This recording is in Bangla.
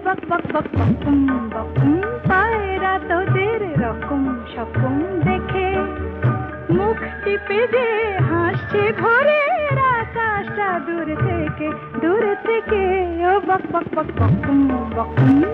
বক বক বক বকুম বকুম পায়রা তোদের রকম সকম দেখে মুখ টিপে যে হাসছে ভোরের আকাশটা দূর থেকে ও বক বক বক বকুম বকুম